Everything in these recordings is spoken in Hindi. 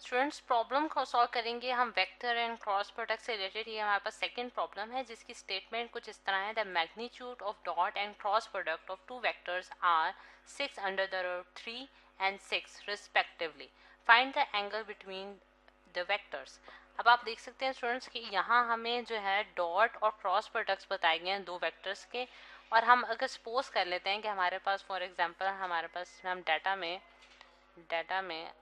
स्टूडेंट्स प्रॉब्लम को सॉल्व करेंगे हम वेक्टर एंड क्रॉस प्रोडक्ट से रिलेटेड। ये हमारे पास सेकंड प्रॉब्लम है जिसकी स्टेटमेंट कुछ इस तरह है, the magnitude of dot and cross product of two vectors are 6 under the root 3 and 6 respectively, find the angle between the vectors. अब आप देख सकते हैं स्टूडेंट्स कि यहाँ हमें जो है डॉट और क्रॉस प्रोडक्ट्स बताए गए हैं दो वेक्टर्स के, और हम अगर सपोज कर लेते हैं कि हमारे पास फॉर एग्जांपल हमारे पास हम डाटा में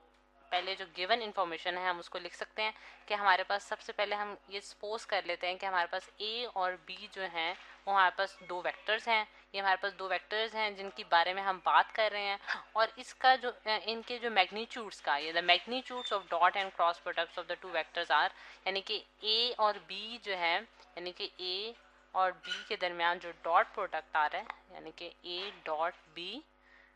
पहले जो गिवन इन्फॉर्मेशन है हम उसको लिख सकते हैं कि हमारे पास सबसे पहले हम ये सपोज कर लेते हैं कि हमारे पास ए और बी जो हैं वो हमारे पास दो वेक्टर्स हैं। ये हमारे पास दो वेक्टर्स हैं जिनकी बारे में हम बात कर रहे हैं, और इसका जो इनके जो मैग्नीट्यूड्स का, ये the magnitudes of dot and cross products of the two vectors are, यानी कि ए और बी जो है, यानी कि ए और बी के दरमियान जो डॉट प्रोडक्ट आ रहा है, यानी कि ए डॉट बी,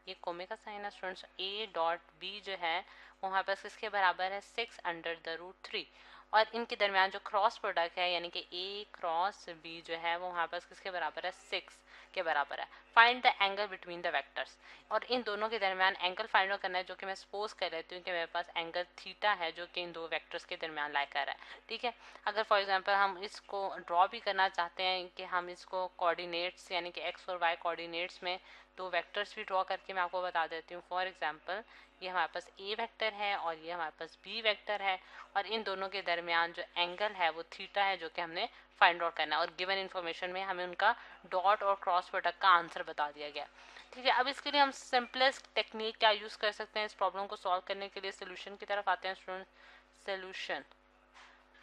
ये कोमे का साइन है स्टूडेंट्स, ए डॉट बी जो है वो हमारे पास किसके बराबर है 6 अंडर द रूट 3, और इनके दरमियान जो क्रॉस प्रोडक्ट है यानी कि ए क्रॉस बी जो है वो हमारे पास किसके बराबर है 6 के बराबर है। Find the angle between the vectors, और इन दोनों के दरमियान एंगल फाइंड आउट करना है, जो कि मैं सपोज कर लेती हूँ कि मेरे पास एंगल थीटा है जो कि इन दो वेक्टर्स के दरमियान लाई कर रहा है। ठीक है, अगर फॉर एग्जांपल हम इसको ड्रॉ भी करना चाहते हैं कि हम इसको कोऑर्डिनेट्स यानी कि एक्स और वाई कोऑर्डिनेट्स में दो वेक्टर्स भी ड्रॉ करके मैं आपको बता देती हूँ। फॉर एग्जांपल ये हमारे पास ए वेक्टर है और ये हमारे पास बी वेक्टर है, और इन दोनों के दरमियान जो एंगल है वो थीटा है जो कि हमने फाइंड आउट करना है, और गिवन इन्फॉर्मेशन में हमें उनका डॉट और क्रॉस प्रोडक्ट का आंसर बता दिया गया। ठीक है, अब इसके लिए हम सिंपलेस्ट टेक्निक क्या यूज़ कर सकते हैं इस प्रॉब्लम को सॉल्व करने के लिए। सोल्यूशन की तरफ आते हैं स्टूडेंट।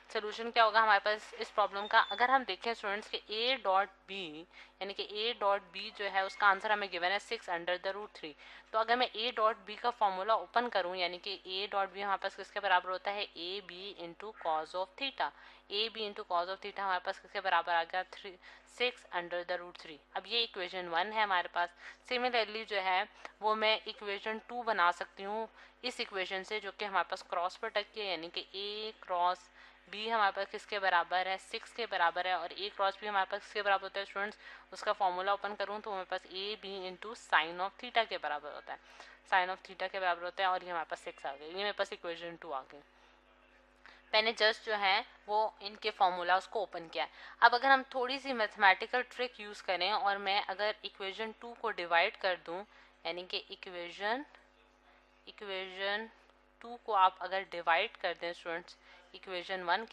सोल्यूशन क्या होगा हमारे पास इस प्रॉब्लम का, अगर हम देखें स्टूडेंट्स कि ए डॉट बी, यानी कि ए डॉट बी जो है उसका आंसर हमें गिवन है 6 अंडर द रूट 3। तो अगर मैं ए डॉट बी का फॉर्मूला ओपन करूं, यानी कि ए डॉट बी हमारे पास किसके बराबर होता है A B into cos of theta. A B into cos of theta हमारे पास किसके बराबर आ गया 6 अंडर द रूट 3। अब ये इक्वेशन 1 है हमारे पास। सिमिलरली जो है वो मैं इक्वेशन 2 बना सकती हूँ इस इक्वेशन से, जो कि हमारे पास क्रॉस प्रोडक्ट की है, यानी कि ए क्रॉस बी हमारे पास किसके बराबर है 6 के बराबर है, और ए क्रॉस बी हमारे पास किसके बराबर होता है स्टूडेंट्स, उसका फॉर्मूला ओपन करूँ तो हमारे पास a B into sine of theta के बराबर होता है, साइन ऑफ थीटा के बराबर होता है, और ये हमारे पास 6 आ गई। ये मेरे पास इक्वेशन 2 आ गई। मैंने जस्ट जो है वो इनके फॉर्मूला उसको ओपन किया है। अब अगर हम थोड़ी सी मैथमेटिकल ट्रिक यूज़ करें और मैं अगर इक्वेशन 2 को डिवाइड कर दूं, यानी कि इक्वेशन 2 को आप अगर डिवाइड कर दें स्टूडेंट्स इक्वेशन 1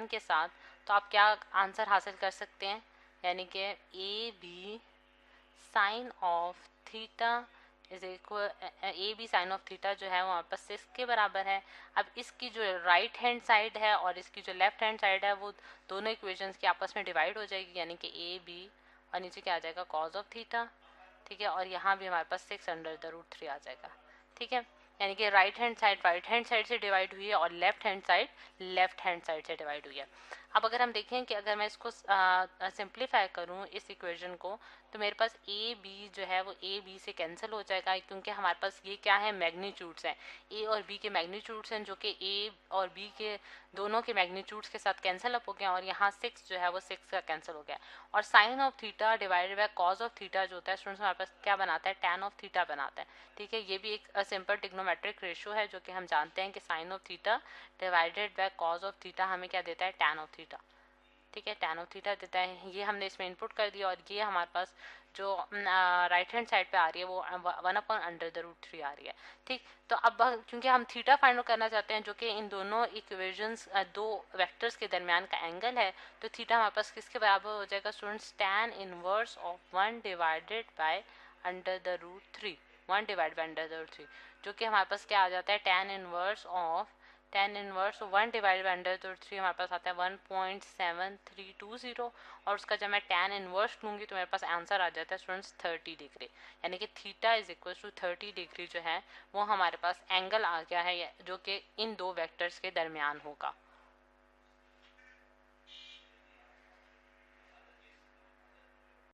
के साथ, तो आप क्या आंसर हासिल कर सकते हैं, यानी कि A B sine of theta is equal, A B sine of theta जो है वो हमारे पास 6 के बराबर है। अब इसकी जो राइट हैंड साइड है और इसकी जो लेफ्ट हैंड साइड है वो दोनों इक्वेशंस की आपस में डिवाइड हो जाएगी, यानी कि ए बी और नीचे क्या आ जाएगा कॉज ऑफ थीटा। ठीक है, और यहाँ भी हमारे पास 6 अंडर द रूट 3 आ जाएगा। ठीक है, यानी कि राइट हैंड साइड से डिवाइड हुई है और लेफ्ट हैंड साइड से डिवाइड हुई है। अब अगर हम देखें कि अगर मैं इसको सिंप्लीफाई करूं इस इक्वेशन को, तो मेरे पास ए बी जो है वो ए बी से कैंसिल हो जाएगा, क्योंकि हमारे पास ये क्या है मैग्नीट्यूड्स हैं, ए और बी के मैग्नीट्यूड्स हैं, जो कि ए और बी के दोनों के मैग्नीट्यूड्स के साथ कैंसिल अप हो गया, और यहाँ 6 जो है वो 6 का कैंसिल हो गया, और sine of theta divided by cos of theta जो होता है स्टूडेंट्स हमारे पास क्या बनाता है टैन ऑफ थीटा बनाता है। ठीक है, ये भी एक सिंपल ट्रिग्नोमेट्रिक रेशियो है जो कि हम जानते हैं कि sine of theta divided by cos of theta हमें क्या देता है टैन ऑफ थीटा। ठीक है, टैन ऑफ थीटा देता है, ये हमने इसमें इनपुट कर दिया, और ये हमारे पास जो राइट हैंड साइड पे आ रही है वो 1/√3 आ रही है। ठीक, तो अब क्योंकि हम थीटा फाइंड आउट करना चाहते हैं जो कि इन दोनों इक्वेशंस दो वेक्टर्स के दरमियान का एंगल है, तो थीटा हमारे पास किसके बराबर हो जाएगा students tan inverse of 1 divided by √3, 1 divide by √3, जो कि हमारे पास क्या आ जाता है टैन इनवर्स 1 डिवाइड बाई √3 हमारे पास आता है 1.7320, और उसका जब मैं टैन इनवर्स लूँगी तो मेरे पास आंसर आ जाता है स्टूडेंट्स 30 डिग्री, यानी कि theta is equal to 30 degree जो है वो हमारे पास एंगल आ गया है जो कि इन दो वेक्टर्स के दरमियान होगा।